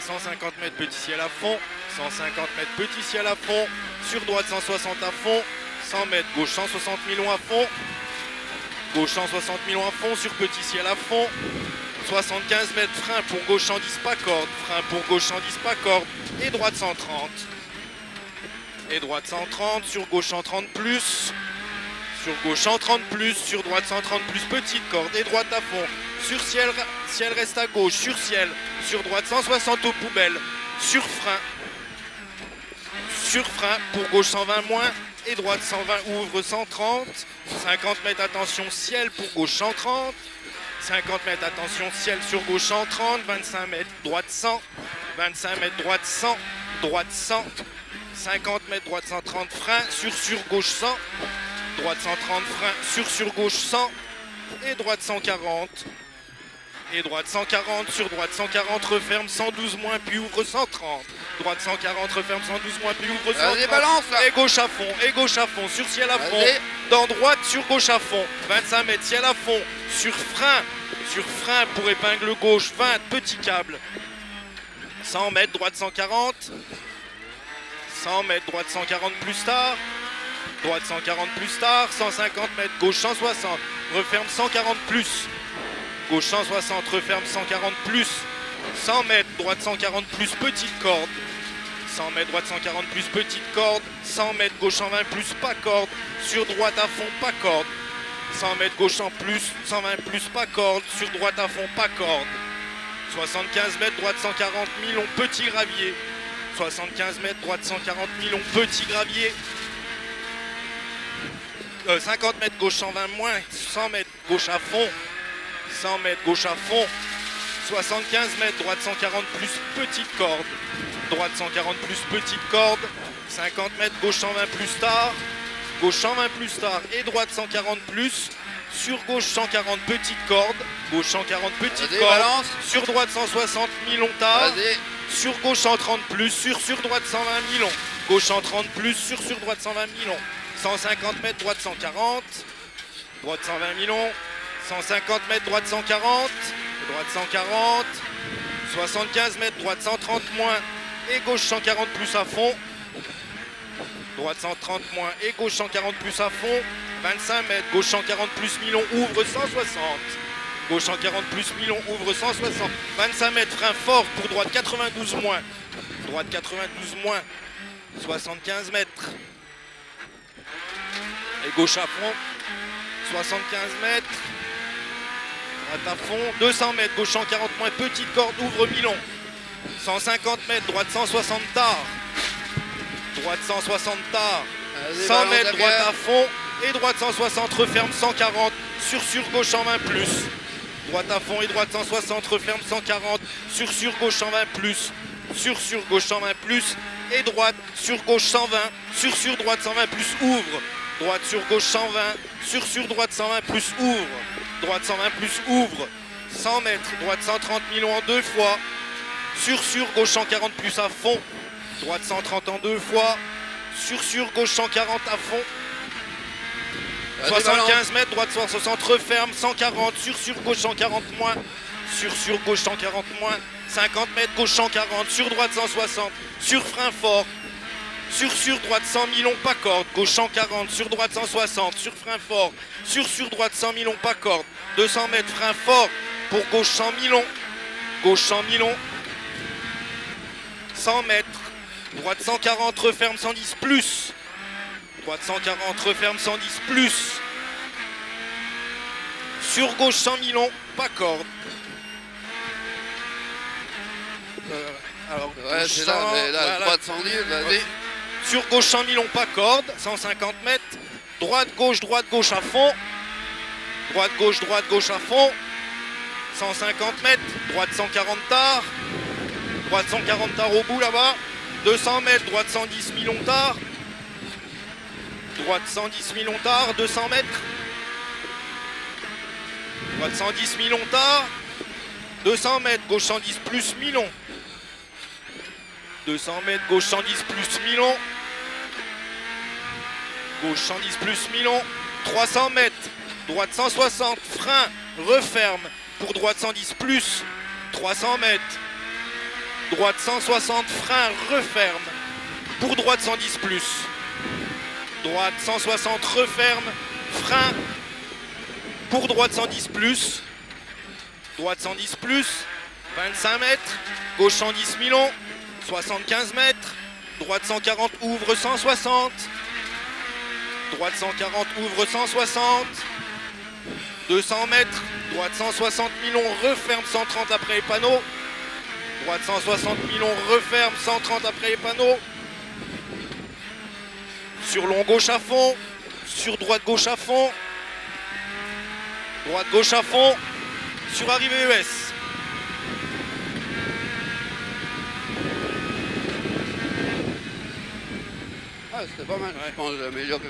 150 mètres, petit ciel à fond. 150 mètres, petit ciel à fond. Sur droite, 160 à fond. 100 mètres, gauche, 160 millions à fond. Gauche, 160 millions à fond. Sur petit ciel à fond. 75 mètres, frein pour gauche, 110 pas corde. Frein pour gauche, 110 pas corde. Et droite, 130. Et droite, 130. Sur gauche, 130 plus. Sur gauche, 130 plus. Sur droite, 130 plus, petite corde. Et droite à fond. Sur ciel, ciel reste à gauche. Sur ciel. Sur droite, 160 aux poubelles. Sur frein. Sur frein. Pour gauche, 120 moins. Et droite, 120 ouvre, 130. 50 mètres, attention, ciel pour gauche, 130. 50 mètres, attention, ciel sur gauche, 130. 25 mètres, droite, 100. 25 mètres, droite, 100. Droite, 100. 50 mètres, droite, 130, frein. Sur gauche, 100. Droite, 130, frein. Sur gauche, 100. Et droite, 140. Et droite, 140. Sur droite, 140, referme, 112 moins, puis ouvre, 130. Droite 140, referme 112 moins, puis ouvre 130. Allez, balance là. Et gauche à fond, sur ciel à fond. Allez. Dans droite, sur gauche à fond. 25 mètres, ciel à fond. Sur frein pour épingle gauche, 20, petit câble. 100 mètres, droite 140. 100 mètres, droite 140 plus tard. Droite 140 plus tard. 150 mètres, gauche 160. Referme 140 plus. Gauche 160, referme 140 plus. 100 mètres, droite 140 plus, petite corde. 100 mètres, droite 140 plus, petite corde. 100 mètres, gauche 120 plus, pas corde. Sur droite à fond, pas corde. 100 mètres, gauche en plus, 120 plus, pas corde. Sur droite à fond, pas corde. 75 mètres, droite 140 millions, petit gravier. 75 mètres, droite 140 millions, petit gravier. 50 mètres, gauche 120 moins. 100 mètres, gauche à fond. 100 mètres, gauche à fond. 75 mètres, droite 140 plus, petite corde. Droite 140 plus, petite corde. 50 mètres, gauche 120 plus tard. Gauche 120 plus tard et droite 140 plus. Sur gauche 140, petite corde. Gauche 140, petite Vas-y, corde. balance. Sur droite 160 millions tard. Vas-y. Sur gauche 130 plus. Sur droite 120 millions. Gauche 130 plus. Sur droite 120 millions. 150 mètres, droite 140. Droite 120 millions. 150 mètres, droite 140. Droite 140, 75 mètres, droite 130 moins et gauche 140 plus à fond. Droite 130 moins et gauche 140 plus à fond. 25 mètres, gauche 140 plus millions, ouvre 160. Gauche 140 plus millions, ouvre 160. 25 mètres, frein fort pour droite 92 moins. Droite 92 moins, 75 mètres. Et gauche à fond, 75 mètres. Droite à fond, 200 mètres, gauche 140 moins, petite corde, ouvre Milon. 150 mètres, droite 160 tard. Droite 160 tard. 100 mètres, droite à fond. Et droite 160, referme 140. Sur gauche 120 plus. Droite à fond et droite 160, referme 140. Sur gauche 120 plus. Sur gauche 120 plus. Et droite sur gauche 120. Sur droite 120 plus, ouvre. Droite sur gauche 120. Sur droite 120 plus, ouvre. Droite 120 plus, ouvre. 100 mètres, droite 130 millions en deux fois. Sur gauche 140 plus à fond. Droite 130 en deux fois. Sur gauche 140 à fond. 75 mètres, droite 160, referme 140. Sur gauche 140 moins. Sur gauche 140 moins. 50 mètres, gauche 140. Sur droite 160. Sur frein fort. Sur droite 100 millions, pas corde. Gauche 140. Sur droite 160. Sur frein fort. Sur droite 100 millions, pas corde. 200 mètres, frein fort. Pour gauche 100 millions. Gauche 100 millions. 100 mètres. Droite 140, referme 110 plus. Droite 140, referme 110 plus. Sur gauche 100 millions, pas corde. Alors, Ouais, c'est là, mais là, voilà. droite 110, vas-y. Sur gauche 100 millions, pas corde. 150 mètres. Droite gauche à fond. Droite gauche à fond. 150 mètres. Droite 140 tard. Droite 140 tard au bout là-bas. 200 mètres. Droite 110 millions tard. Droite 110 millions tard. 200 mètres. Droite 110 millions tard. 200 mètres. Gauche 110 plus millions. 200 mètres. Gauche 110 plus millions. Gauche 110 plus millions. 300 mètres. Droite 160. Frein. Referme. Pour droite 110 plus. 300 mètres. droite 160, frein, referme, pour droite 110 plus, droite 160, referme, frein, pour droite 110 plus, droite 110 plus, 25 mètres, gauche 110 Milon, 75 mètres, droite 140, ouvre 160, droite 140, ouvre 160, 200 mètres, droite 160 Milon, referme 130 après les panneaux, droite 160 Milon, referme 130 après les panneaux, sur long gauche à fond, sur droite gauche à fond, droite gauche à fond, sur arrivée ES. Ah, c'était pas mal, Ouais. je pense, j'ai amélioré.